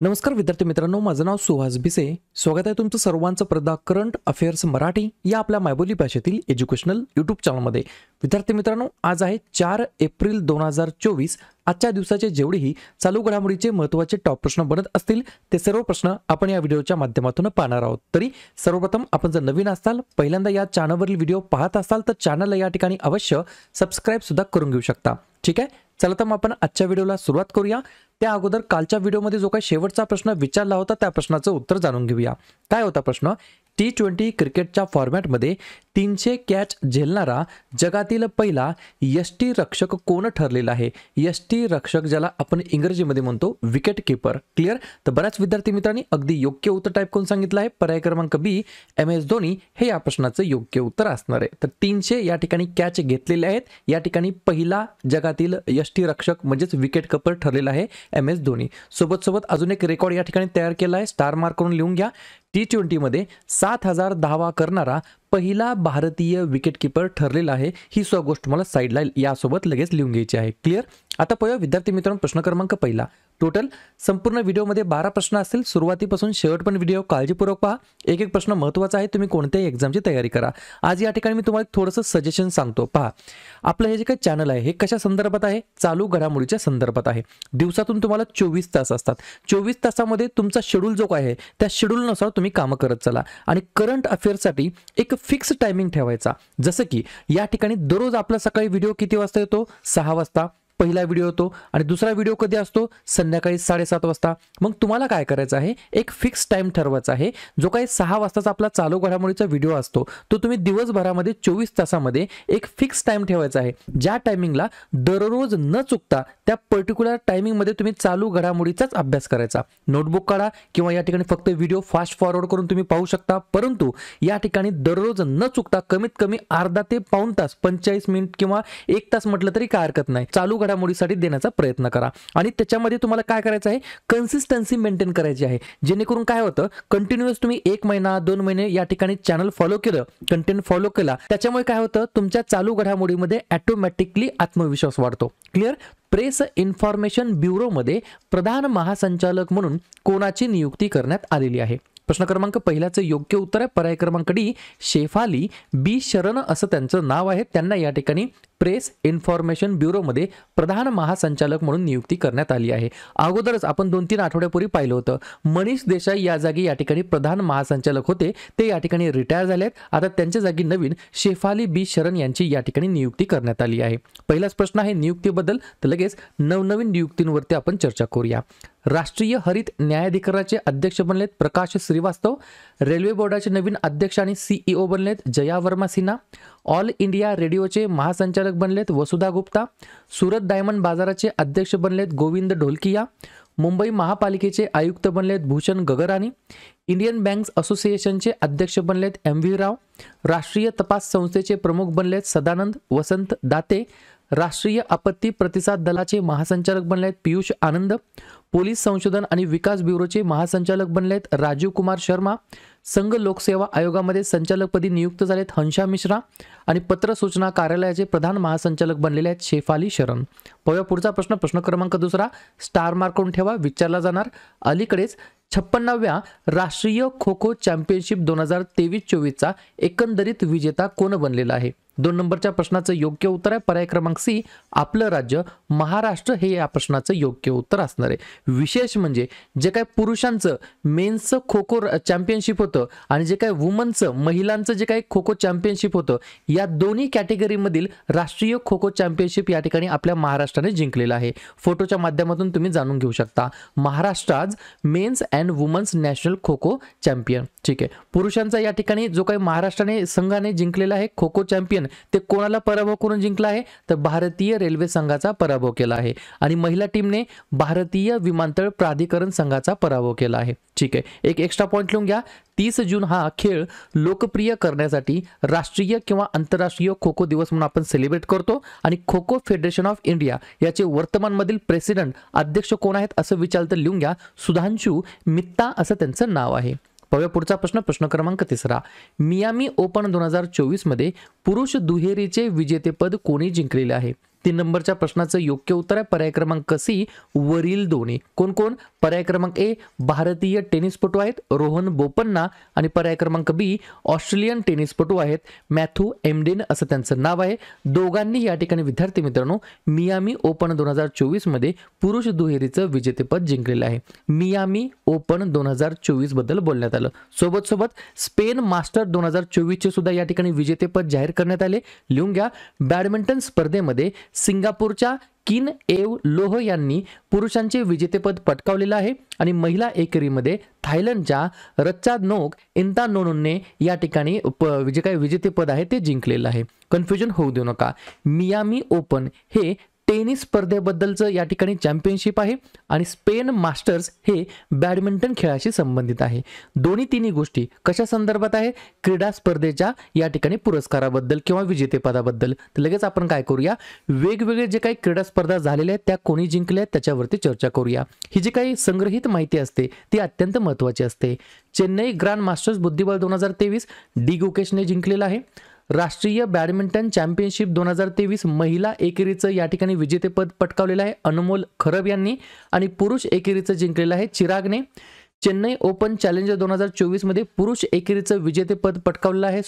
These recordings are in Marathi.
नमस्कार विद्यार्थी मित्रांनो, माझं नाव सुहास भिसे. स्वागत आहे तुमचं सर्वांचं प्रदा करंट अफेअर्स मराठी या आपल्या मायबोली भाषेतील एज्युकेशनल यूट्यूब चॅनलमध्ये. विद्यार्थी मित्रांनो, आज आहे 4 एप्रिल 2024. आजच्या दिवसाचे जेवढेही चालू घडामोडीचे महत्त्वाचे टॉप प्रश्न बनत असतील ते सर्व प्रश्न आपण या व्हिडिओच्या माध्यमातून पाहणार आहोत. तरी सर्वप्रथम आपण जर नवीन असाल, पहिल्यांदा या चॅनलवरील व्हिडिओ पाहत असाल तर चॅनलला या ठिकाणी अवश्य सबस्क्राईब सुद्धा करून घेऊ शकता. ठीक आहे, चला तर मग आपण आजच्या व्हिडिओला सुरुवात करूया. त्या अगोदर कालच्या व्हिडिओमध्ये जो काही शेवटचा प्रश्न विचारला होता त्या प्रश्नाचं उत्तर जाणून घेऊया. काय होता प्रश्न? T20 क्रिकेटच्या फॉर्मॅटमध्ये 300 कॅच झेलणारा जगातील पहिला यष्टिरक्षक कोण ठरलेला आहे? यष्टिरक्षक ज्याला आपण इंग्रजीमध्ये म्हणतो विकेट कीपर. क्लिअर? तर बऱ्याच विद्यार्थी मित्रांनी अगदी योग्य उत्तर टाईप करून सांगितलं आहे. पर्याय क्रमांक बी MS धोनी हे या प्रश्नाचं योग्य उत्तर असणार आहे. तर 300 या ठिकाणी कॅच घेतलेले आहेत. या ठिकाणी पहिला जगातील यष्टिरक्षक म्हणजेच विकेट कीपर ठरलेला आहे MS धोनी. सोबत अजून एक रेकॉर्ड या ठिकाणी तयार केला आहे. स्टार मार्क करून लिहून घ्या. T20 मध्ये 7000 धावा करणारा पहिला भारतीय विकेट कीपर ठरलेला आहे. ही सुद्धा गोष्ट मला साईडला यासोबत लगेच लिहून घ्यायची आहे. क्लिअर? आता पाहूया विद्यार्थी मित्रांनो प्रश्न क्रमांक पहिला. टोटल संपूर्ण व्हिडिओमध्ये 12 प्रश्न असतील. सुरुवातीपासून शेवटपर्यंत व्हिडिओ काळजीपूर्वक पहा. एक एक प्रश्न महत्त्वाचा आहे. तुम्ही कोणत्याही एक्झामची तयारी करा. आज या ठिकाणी मी तुम्हाला थोडंसं सजेशन सांगतो. पहा, आपलं हे जे काही चॅनल आहे हे कशा संदर्भात आहे? चालू घडामोडीच्या संदर्भात आहे. दिवसातून तुम्हाला 24 तास असतात. 24 तासामध्ये तुमचा शेड्यूल जो आहे त्या शेड्यूलनुसार तुम्ही कामं करत चला आणि करंट अफेअर्ससाठी एक फिक्स टायमिंग ठेवायचा. जसं की या ठिकाणी दररोज आपला सकाळी व्हिडिओ किती वाजता येतो? 6 वाजता पहिला व्हिडिओ येतो आणि दुसरा व्हिडिओ कधी असतो? संध्याकाळी 7:30 वाजता. मग तुम्हाला काय करायचं आहे? एक फिक्स टाइम ठरवायचा आहे. जो काही 6 वाजताचा आपला चालू घडामोडीचा व्हिडिओ असतो तो तुम्ही दिवसभरामध्ये 24 तासामध्ये एक फिक्स टाइम ठेवायचा आहे. ज्या टायमिंगला दररोज न चुकता त्या पर्टिक्युलर टायमिंगमध्ये तुम्ही चालू घडामोडीचाच अभ्यास करायचा. नोटबुक काढा किंवा या ठिकाणी फक्त व्हिडिओ फास्ट फॉरवर्ड करून तुम्ही पाहू शकता. परंतु या ठिकाणी दररोज न चुकता कमीत कमी अर्धा ते पाऊण तास, 45 मिनिट किंवा 1 तास म्हटलं तरी काय हरकत नाही, चालू घडामोडीसाठी देण्याचा प्रयत्न करा. आणि त्याच्यामध्ये तुम्हाला काय करायचं आहे? कन्सिस्टन्सी मेंटेन करायची आहे. जेणेकरून काय होतं, कंटिन्युअस तुम्ही 1 महिना 2 महिने या ठिकाणी चॅनल फॉलो केलं, कंटेंट फॉलो केला, त्याच्यामुळे काय होतं, तुमच्या चालू घडामोडीमध्ये ऑटोमॅटिकली आत्मविश्वास वाढतो. क्लिअर? प्रेस इन्फॉर्मेशन ब्युरोमध्ये प्रधान महासंचालक म्हणून कोणाची नियुक्ती करण्यात आलेली आहे? प्रश्न क्रमांक पहिल्याचं योग्य उत्तर आहे पर्याय क्रमांक डी, शेफाली बी शरण असं त्यांचं नाव आहे. त्यांना या ठिकाणी प्रेस इन्फॉर्मेशन ब्युरोमध्ये प्रधान महासंचालक म्हणून नियुक्ती करण्यात आली आहे. अगोदरच आपण 2-3 आठवड्यापूर्वी पाहिलं होतं, मनीष देसाई या जागी या ठिकाणी प्रधान महासंचालक होते, ते या ठिकाणी रिटायर झालेत. आता त्यांच्या जागी नवीन शेफाली बी शरण यांची या ठिकाणी नियुक्ती करण्यात आली आहे. पहिलाच प्रश्न आहे नियुक्तीबद्दल, तर लगेच नवनवीन नियुक्तींवरती आपण चर्चा करूया. राष्ट्रीय हरित न्यायाधिकरणाचे अध्यक्ष बनलेत प्रकाश श्रीवास्तव. रेल्वे बोर्डाचे नवीन अध्यक्ष आणि CEO बनलेत जया वर्मा सिन्हा. ऑल इंडिया रेडिओचे महासंचालक बनलेत वसुधा गुप्ता. सुरत डायमंड बाजाराचे अध्यक्ष बनलेत गोविंद ढोलकिया. मुंबई महापालिकेचे आयुक्त बनलेत भूषण गगरानी. इंडियन बँक्स असोसिएशनचे अध्यक्ष बनलेत MV राव. राष्ट्रीय तपास संस्थेचे प्रमुख बनलेत सदानंद वसंत दाते. राष्ट्रीय आपत्ती प्रतिसाद दलाचे महासंचालक बनलेत पियुष आनंद. पोलीस संशोधन आणि विकास ब्युरोचे महासंचालक बनलेत राजीव कुमार शर्मा. संघ लोकसेवा आयोगामध्ये संचालकपदी नियुक्त झालेत हंसा मिश्रा. आणि पत्र सूचना कार्यालयाचे प्रधान महासंचालक बनलेले आहेत शेफाली शरण. पाहूया पुढचा प्रश्न. प्रश्न क्रमांक दुसरा, स्टार मार्क करून ठेवा, विचारला जाणार. अलीकडेच 56व्या राष्ट्रीय खो खो चॅम्पियनशिप 2023-24चा एकंदरीत विजेता कोण बनलेला आहे? 2 नंबरच्या प्रश्नाचं योग्य उत्तर आहे पर्याय क्रमांक सी, आपलं राज्य महाराष्ट्र हे या प्रश्नाचं योग्य उत्तर असणार आहे. विशेष म्हणजे जे काय पुरुषांचं मेन्सचं खो खो चॅम्पियनशिप होतं आणि जे काय वुमनचं महिलांचं जे काही खो खो चॅम्पियनशिप होतं, या दोन्ही कॅटेगरीमधील राष्ट्रीय खो खो चॅम्पियनशिप या ठिकाणी आपल्या महाराष्ट्राने जिंकलेला आहे. फोटोच्या माध्यमातून तुम्ही जाणून घेऊ शकता. Maharashtra men's and women's national kho kho champion. ठीक आहे, पुरुषांचा या ठिकाणी जो काही महाराष्ट्राने संघाने जिंकलेला आहे खो खो चॅम्पियन, ते कोणाला पराभव करून जिंकला आहे? तर भारतीय रेल्वे संघाचा पराभव केला आहे. आणि महिला टीमने भारतीय विमानतळ प्राधिकरण संघाचा पराभव केला आहे. ठीक आहे, एक एक्स्ट्रा पॉइंट लिहून घ्या. 30 जून हा खेळ लोकप्रिय करण्यासाठी राष्ट्रीय किंवा आंतरराष्ट्रीय खो खो दिवस म्हणून आपण सेलिब्रेट करतो. आणि kho kho federation of India याचे वर्तमानमधील प्रेसिडेंट अध्यक्ष कोण आहेत असं विचारलं तर लिहून घ्या, सुधांशू मित्ता असं त्यांचं नाव आहे. पाहूया पुढचा प्रश्न. प्रश्न क्रमांक 3, मियामी ओपन 2024 मध्ये पुरुष दुहेरीचे विजेतेपद कोणी जिंकलेले आहे? 3 नंबरच्या प्रश्नाचं योग्य उत्तर आहे पर्याय क्रमांक सी वरील दोन्ही. कोण कोण? पर्याय क्रमांक ए भारतीय टेनिसपटू आहेत रोहन बोपन्ना आणि पर्याय क्रमांक बी ऑस्ट्रेलियन टेनिसपटू आहेत मॅथ्यू एमडेन असं त्यांचं नाव आहे. दोघांनी या ठिकाणी विद्यार्थी मित्रांनो मियामी ओपन 2024 मध्ये पुरुष दुहेरीचं विजेतेपद जिंकलेलं आहे. मियामी ओपन 2024 बद्दल बोलण्यात आलं. सोबत सोबत स्पेन मास्टर 2024 चे सुद्धा या ठिकाणी विजेतेपद जाहीर करण्यात आले. लिहून घ्या. बॅडमिंटन स्पर्धेमध्ये सिंगापूरच्या किन एव लोह यांनी पुरुषांचे विजेतेपद पटकावलेलं आहे आणि महिला एकेरीमध्ये थायलंडच्या रच्चानोक इंतानोनने या ठिकाणी जे काही विजेतेपद आहे ते जिंकलेलं आहे. कन्फ्युजन होऊ देऊ नका. मियामी ओपन हे टेनिस स्पर्धेबद्दलचं या ठिकाणी चॅम्पियनशिप आहे आणि स्पेन मास्टर्स हे बॅडमिंटन खेळाशी संबंधित आहे. दोन्ही तिन्ही गोष्टी कशा संदर्भात आहे? क्रीडा स्पर्धेच्या या ठिकाणी पुरस्काराबद्दल किंवा विजेतेपदाबद्दल. तर लगेच आपण काय करूया, वेगवेगळे जे काही क्रीडा स्पर्धा झालेल्या आहेत त्या कोणी जिंकल्या त्याच्यावरती चर्चा करूया. ही जी काही संग्रहित माहिती असते ती अत्यंत महत्त्वाची असते. चेन्नई ग्रँड मास्टर्स बुद्धिबळ 2023 डी गुकेशने जिंकलेला आहे. राष्ट्रीय बॅडमिंटन चॅम्पियनशिप 2023 महिला एकेरीचं या ठिकाणी विजेतेपद पटकावलेलं आहे अनमोल खरब यांनी आणि पुरुष एकेरीचं जिंकलेलं आहे चिरागने. चेन्नई ओपन चॅलेंजर 2024 मध्ये पुरुष एकेरीचं विजेतेपद पटकावलेलं आहे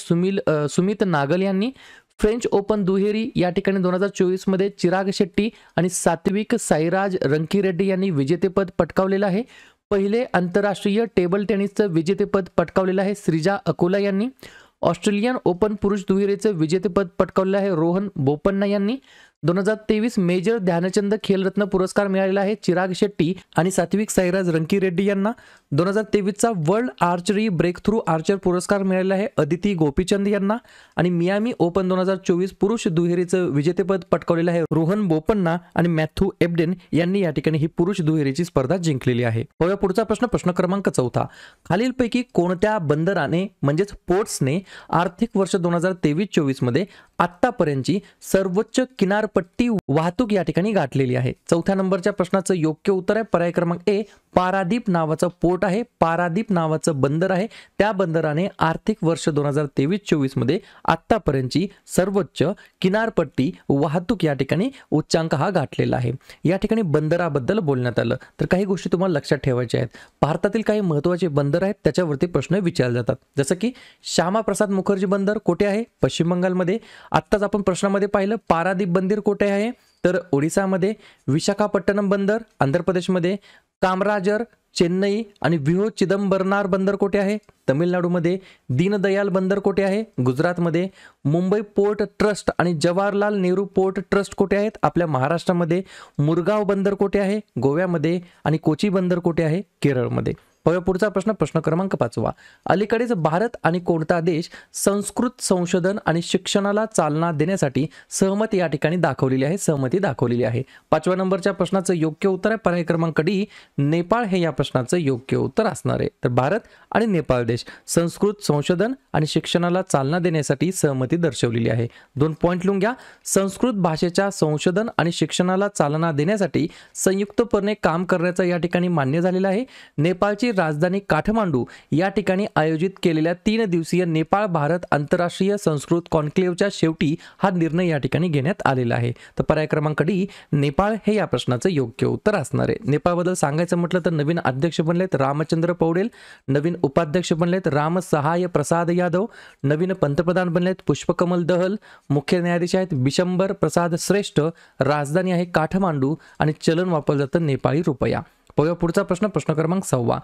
सुमित नागल यांनी. फ्रेंच ओपन दुहेरी या ठिकाणी 2024 मध्ये चिराग शेट्टी आणि सात्विक साईराज रंकीरेड्डी यांनी विजेतेपद पटकावलेलं आहे. पहिले आंतरराष्ट्रीय टेबल टेनिसचं विजेतेपद पटकावलेलं आहे श्रीजा अकोला यांनी. ऑस्ट्रेलियन ओपन पुरुष दुहेरीचं विजेतेपद पटकावलेलं आहे रोहन बोपन्ना यांनी. 2023 मेजर ध्यानचंद खेलरत्न पुरस्कार मिळालेला आहे चिराग शेट्टी आणि सात्विक साईराज रंकीरेड्डी यांना. 2023चा world archery breakthrough archer पुरस्कार मिळालेला आहे अदिती गोपीचंद यांना. आणि मियामी ओपन 2024 पुरुष दुहेरीचं विजेतेपद पटकावलेलं आहे रोहन बोपन्ना आणि मॅथ्यू एबडेन यांनी या ठिकाणी ही पुरुष दुहेरीची स्पर्धा जिंकलेली आहे. पुढचा प्रश्न क्रमांक 4. खालीलपैकी कोणत्या बंदराने म्हणजेच पोर्ट्सने आर्थिक वर्ष 2023-24 मध्ये आतापर्यंतची सर्वोच्च किनारपट्टी वाहतूक या ठिकाणी गाठलेली आहे? 4थ्या नंबरच्या प्रश्नाचं योग्य उत्तर आहे पर्याय क्रमांक ए पारादीप नावाचं पोर्ट आहे. पारादीप नावाचं बंदर आहे. त्या बंदराने आर्थिक वर्ष 2023-24 मध्ये आतापर्यंतची सर्वोच्च किनारपट्टी वाहतूक या ठिकाणी उच्चांक हा गाठलेला आहे. या ठिकाणी बंदराबद्दल बोलण्यात आलं तर काही गोष्टी तुम्हाला लक्षात ठेवायच्या आहेत. भारतातील काही महत्त्वाचे बंदर आहेत त्याच्यावरती प्रश्न विचारले जातात. जसं की श्यामाप्रसाद मुखर्जी बंदर कुठे आहे? पश्चिम बंगालमध्ये. आत्ताच आपण प्रश्नामध्ये पाहिलं पारादीप बंदर कुठे आहे तर ओडिसामध्ये. विशाखापट्टणम बंदर आंध्र प्रदेशमध्ये. कामराजर चेन्नई आणि व्यूह चिदंबरनार बंदर कुठे आहे? तमिळनाडूमध्ये. दीनदयाल बंदर कुठे आहे? गुजरातमध्ये. मुंबई पोर्ट ट्रस्ट आणि जवाहरलाल नेहरू पोर्ट ट्रस्ट कुठे आहेत? आपल्या महाराष्ट्रामध्ये. मुरगाव बंदर कुठे आहे? गोव्यामध्ये. आणि कोची बंदर कुठे आहे? केरळमध्ये. पुढचा प्रश्न क्रमांक 5. अलीकडेच भारत आणि कोणता देश संस्कृत संशोधन आणि शिक्षणाला चालना देण्यासाठी सहमती या ठिकाणी दाखवलेली आहे? 5व्या नंबरच्या प्रश्नाचं योग्य उत्तर आहे पर्याय क्रमांक डी नेपाळ हे या प्रश्नाचं योग्य उत्तर असणार आहे. तर भारत आणि नेपाळ देश संस्कृत संशोधन आणि शिक्षणाला चालना देण्यासाठी सहमती दर्शवलेली आहे. 2 पॉइंट लिहून घ्या. संस्कृत भाषेच्या संशोधन आणि शिक्षणाला चालना देण्यासाठी संयुक्तपणे काम करण्याचं या ठिकाणी मान्य झालेलं आहे. नेपाळची राजधानी काठमांडू या ठिकाणी आयोजित केलेल्या 3 दिवसीय नेपाळ भारत आंतरराष्ट्रीय संस्कृत कॉन्क्लेव्हच्या शेवटी हा निर्णय या ठिकाणी घेण्यात आलेला आहे. तर पर्याय क्रमांक डी नेपाळ हे या प्रश्नाचं योग्य उत्तर असणार आहे. नेपाळबद्दल सांगायचं म्हटलं तर नवीन अध्यक्ष बनलेत रामचंद्र पौडेल. नवीन उपाध्यक्ष बनलेत राम सहाय प्रसाद यादव. नवीन पंतप्रधान बनलेत पुष्पकमल दहल. मुख्य न्यायाधीश आहेत बिशंबर प्रसाद श्रेष्ठ. राजधानी आहे काठमांडू आणि चलन वापरलं जातं नेपाळी रुपया. पुढचा प्रश्न क्रमांक 6.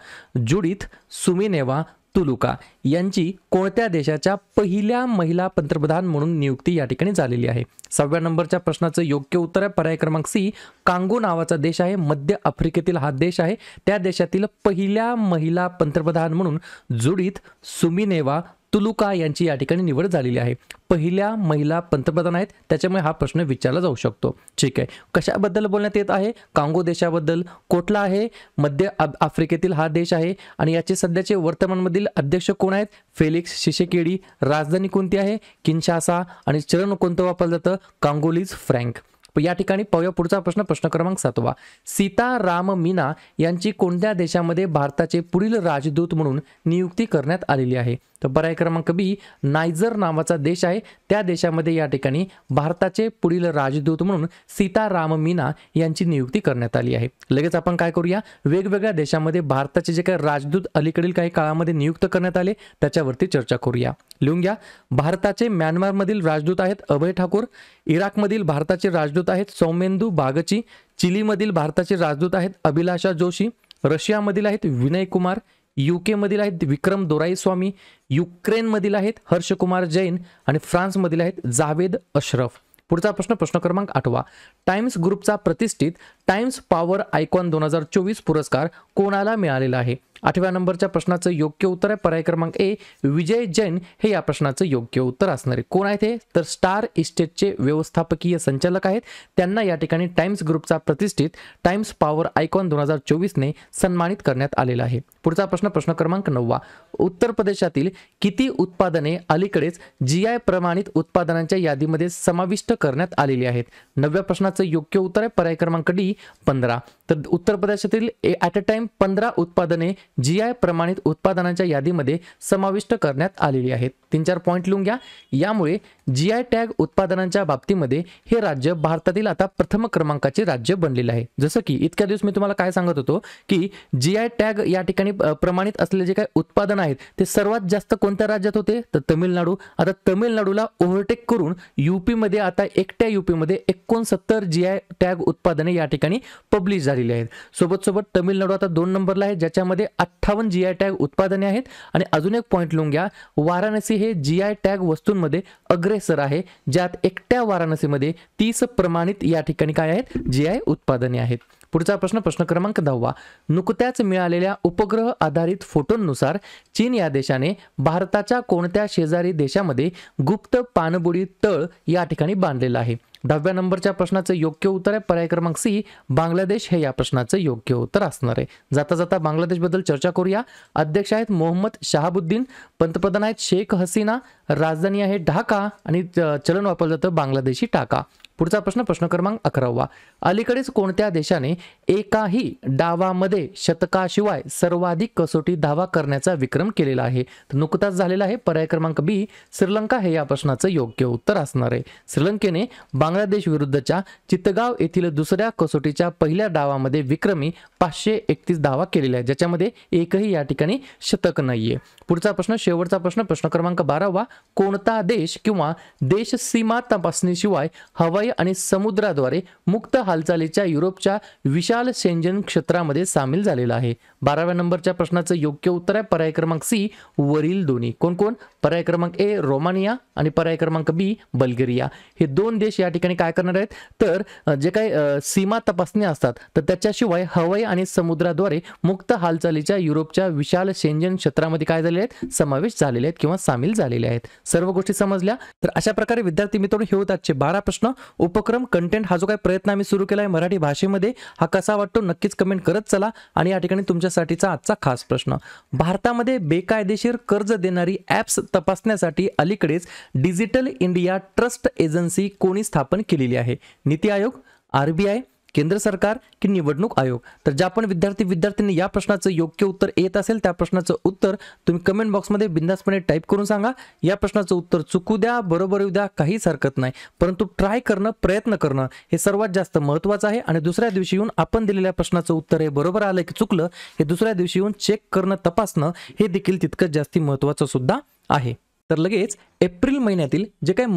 जुडिथ सुमिनेवा तुलुका यांची कोणत्या देशाच्या पहिल्या महिला पंतप्रधान म्हणून नियुक्ती या ठिकाणी झालेली आहे? 6व्या नंबरच्या प्रश्नाचं योग्य उत्तर आहे पर्याय क्रमांक सी कांगो नावाचा देश आहे. मध्य आफ्रिकेतील हा देश आहे. त्या देशातील पहिल्या महिला पंतप्रधान म्हणून जुडिथ सुमिनेवा तुलुका यांची या ठिकाणी निवड झालेली आहे. पहिल्या महिला पंतप्रधान आहेत त्याच्यामुळे हा प्रश्न विचारला जाऊ शकतो. ठीक आहे. कशाबद्दल बोलण्यात येत आहे? कांगो देशाबद्दल. कुठला आहे? मध्य आफ्रिकेतील हा देश आहे आणि याचे सध्याचे वर्तमानमधील अध्यक्ष कोण आहेत? फेलिक्स शिसेकेडी. राजधानी कोणती आहे? किन्शासा. आणि चलन कोणतं वापरलं जातं? कांगोलीज फ्रँक. या ठिकाणी पाहूया पुढचा प्रश्न, प्रश्न क्रमांक 7वा. सीताराम मीना यांची कोणत्या देशामध्ये भारताचे पुढील राजदूत म्हणून नियुक्ती करण्यात आलेली आहे? तर पर्याय क्रमांक बी, नायजर नावाचा देश आहे, त्या देशामध्ये या ठिकाणी भारताचे पुढील राजदूत म्हणून सीताराम मीना यांची नियुक्ती करण्यात आली आहे. लगेच आपण काय करूया, वेगवेगळ्या देशामध्ये भारताचे जे काही राजदूत अलीकडील काही काळामध्ये नियुक्त करण्यात आले त्याच्यावरती चर्चा करूया. लिहून घ्या. भारताचे म्यानमारमधील राजदूत आहेत अभय ठाकूर, इराकमधील भारताचे राजदूत आहेत सौमेंदू बागची, चिलीमधील भारताचे राजदूत आहेत अभिलाषा जोशी, रशियामधील आहेत विनय कुमार, UK मधील आहेत विक्रम दोराईस्वामी, युक्रेनमधील आहेत हर्षकुमार जैन आणि फ्रान्समधील आहेत जावेद अशरफ. पुढचा प्रश्न, प्रश्न क्रमांक 8वा. टाइम्स ग्रुपचा प्रतिष्ठित टाइम्स पॉवर आयकॉन 2024 पुरस्कार कोणाला मिळालेला आहे? 8व्या नंबरच्या प्रश्नाचं योग्य उत्तर आहे पर्याय क्रमांक ए, विजय जैन हे या प्रश्नाचं योग्य उत्तर असणार आहे. कोण आहेत हे? तर स्टार इस्टेटचे व्यवस्थापकीय संचालक आहेत. त्यांना या ठिकाणी टाइम्स ग्रुपचा प्रतिष्ठित टाइम्स पॉवर आयकॉन 2024 ने सन्मानित करण्यात आलेला आहे. पुढचा प्रश्न, प्रश्न क्रमांक 9वा. उत्तर प्रदेशातील किती उत्पादने अलीकडेच GI प्रमाणित उत्पादनांच्या यादीमध्ये समाविष्ट करण्यात आलेली आहेत? 9व्या प्रश्नाचं योग्य उत्तर आहे पर्याय क्रमांक डी, 15. तर उत्तर प्रदेशातील ॲट अ टाइम 15 उत्पादने GI प्रमाणित उत्पादनांच्या यादीमध्ये समाविष्ट करण्यात आलेली आहेत. 3-4 पॉईंट लिहून घ्या. यामुळे GI टॅग उत्पादनांच्या बाबतीमध्ये हे राज्य भारतातील आता प्रथम क्रमांकाचे राज्य बनलेले आहे. जसं की इतक्या दिवस मी तुम्हाला काय सांगत होतो की GI टॅग या ठिकाणी प्रमाणित असलेले जे काही उत्पादन आहेत ते सर्वात जास्त कोणत्या राज्यात होते? तर तमिळनाडू. आता तमिळनाडूला ओव्हरटेक करून UP मध्ये आता एकट्या UP मध्ये 69 GI टॅग उत्पादने या ठिकाणी पब्लिश झालेली आहेत. सोबत सोबत तमिळनाडू आता 2 नंबरला आहे ज्याच्यामध्ये 58 GI टॅग उत्पादने आहेत. आणि अजून एक पॉईंट लिहून घ्या, वाराणसी हे GI टॅग वस्तूंमध्ये अग्रेसर आहे, ज्यात एकट्या वाराणसीमध्ये 30 प्रमाणित या ठिकाणी काय आहेत? GI उत्पादने आहेत. पुढचा प्रश्न, प्रश्न क्रमांक 10वा. नुकत्याच मिळालेल्या उपग्रह आधारित फोटोनुसार चीन या देशाने भारताच्या कोणत्या शेजारी देशामध्ये गुप्त पाणबुडी तळ या ठिकाणी बांधलेला आहे? 10व्या नंबरच्या प्रश्नाचं योग्य उत्तर आहे पर्याय क्रमांक सी, बांगलादेश हे या प्रश्नाचं योग्य उत्तर असणार आहे. जाता जाता बांगलादेशबद्दल चर्चा करूया. अध्यक्ष आहेत मोहम्मद शहाबुद्दीन, पंतप्रधान आहेत शेख हसीना, राजधानी आहे ढाका आणि चलन वापरलं जातं बांगलादेशी टाका. पुढचा प्रश्न, प्रश्न क्रमांक 11वा. अलीकडेच कोणत्या देशाने एकाही डावामध्ये शतकाशिवाय सर्वाधिक कसोटी धावा करण्याचा विक्रम केलेला आहे? तर नुकताच झालेला आहे पर्याय क्रमांक बी, श्रीलंका हे या प्रश्नाचं योग्य उत्तर असणार आहे. श्रीलंकेने बांगलादेश विरुद्धच्या चित्तगाव येथील दुसऱ्या कसोटीच्या पहिल्या डावामध्ये विक्रमी 531 धावा केलेल्या आहेत, ज्याच्यामध्ये एकही या ठिकाणी शतक नाहीये. पुढचा प्रश्न, शेवटचा प्रश्न, प्रश्न क्रमांक 12वा. कोणता देश किंवा देश सीमा तपासणीशिवाय हवाई आणि समुद्राद्वारे मुक्त हालचालीच्या युरोपच्या विशाल शेंजन क्षेत्रामध्ये सामील झालेला आहे? 12व्या नंबरच्या प्रश्नाचं योग्य उत्तर आहे पर्याय क्रमांक सी, वरील दोन्ही. कोण कोण? पर्याय क्रमांक ए रोमानिया आणि पर्याय क्रमांक बी बल्गेरिया. हे 2 देश या ठिकाणी काय करणार आहेत? तर जे काही सीमा तपासणी असतात तर त्याच्याशिवाय हवाई आणि समुद्राद्वारे मुक्त हालचालीच्या युरोपच्या विशाल शेंजन क्षेत्रामध्ये काय झालेले आहेत? समावेश झालेले आहेत किंवा सामील झालेले आहेत. सर्व गोष्टी समजल्या? तर अशा प्रकारे विद्यार्थी मित्रांनो हे होतात आजचे 12 प्रश्न. उपक्रम कंटेंट हा जो काही प्रयत्न आम्ही सुरू केला आहे मराठी भाषेमध्ये, हा कसा वाटतो नक्कीच कमेंट करत चला. आणि या ठिकाणी तुमच्यासाठीचा आजचा खास प्रश्न, भारतामध्ये बेकायदेशीर कर्ज देणारी ॲप्स तपासण्यासाठी अलीकडेच डिजिटल इंडिया ट्रस्ट एजन्सी कोणी स्थापन केलेली आहे? नीती आयोग, RBI, केंद्र सरकार की निवडणूक आयोग? तर ज्या पण विद्यार्थ्यांनी या प्रश्नाचं योग्य उत्तर येत असेल त्या प्रश्नाचं उत्तर तुम्ही कमेंट बॉक्समध्ये बिंदासपणे टाईप करून सांगा. या प्रश्नाचं उत्तर चुकू द्या, बरोबर येऊ द्या, काहीच हरकत नाही, परंतु ट्राय करणं, प्रयत्न करणं हे सर्वात जास्त महत्त्वाचं आहे. आणि दुसऱ्या दिवशी येऊन आपण दिलेल्या प्रश्नाचं उत्तर हे बरोबर आलं की चुकलं हे दुसऱ्या दिवशी येऊन चेक करणं, तपासणं हे देखील तितकंच जास्त महत्त्वाचं सुद्धा आहे. तर लगेच एप्रिल महिन्यातील जे काही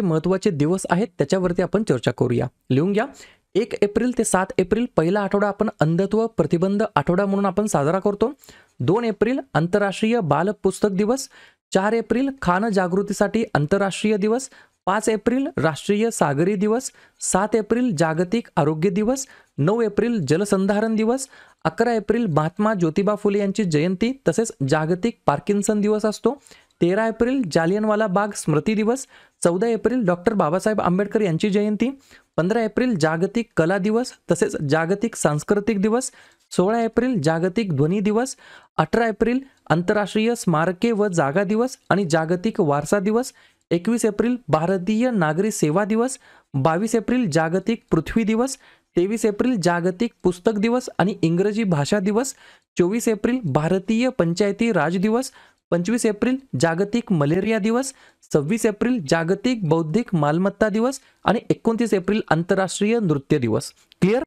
महत्त्वाचे दिवस आहेत त्याच्यावरती आपण चर्चा करूया. लिहून घ्या. 1 एप्रिल ते 7 एप्रिल पहिला आठवडा आपण अंधत्व प्रतिबंध आठवडा म्हणून आपण साजरा करतो. 2 एप्रिल आंतरराष्ट्रीय बाल पुस्तक दिवस. 4 एप्रिल खान जागृतीसाठी आंतरराष्ट्रीय दिवस. 5 एप्रिल राष्ट्रीय सागरी दिवस. 7 एप्रिल जागतिक आरोग्य दिवस. 9 एप्रिल जलसंधारण दिवस. 11 एप्रिल महात्मा ज्योतिबा फुले यांची जयंती तसेच जागतिक पार्किन्सन दिवस असतो. 13 एप्रिल जालियनवाला बाग स्मृती दिवस. 14 एप्रिल डॉक्टर बाबासाहेब आंबेडकर यांची जयंती. 15 एप्रिल जागतिक कला दिवस तसेच जागतिक सांस्कृतिक दिवस. 16 एप्रिल जागतिक ध्वनी दिवस. 18 एप्रिल आंतरराष्ट्रीय स्मारके व जागा दिवस आणि जागतिक वारसा दिवस. 21 एप्रिल भारतीय नागरी सेवा दिवस. 22 एप्रिल जागतिक पृथ्वी दिवस, 23 एप्रिल जागतिक पुस्तक दिवस आणि इंग्रजी भाषा दिवस, 24 एप्रिल भारतीय पंचायती राज दिवस, 25 एप्रिल जागतिक मलेरिया दिवस, 26 एप्रिल जागतिक बौद्धिक मालमत्ता दिवस आणि 29 एप्रिल आंतरराष्ट्रीय नृत्य दिवस. क्लिअर?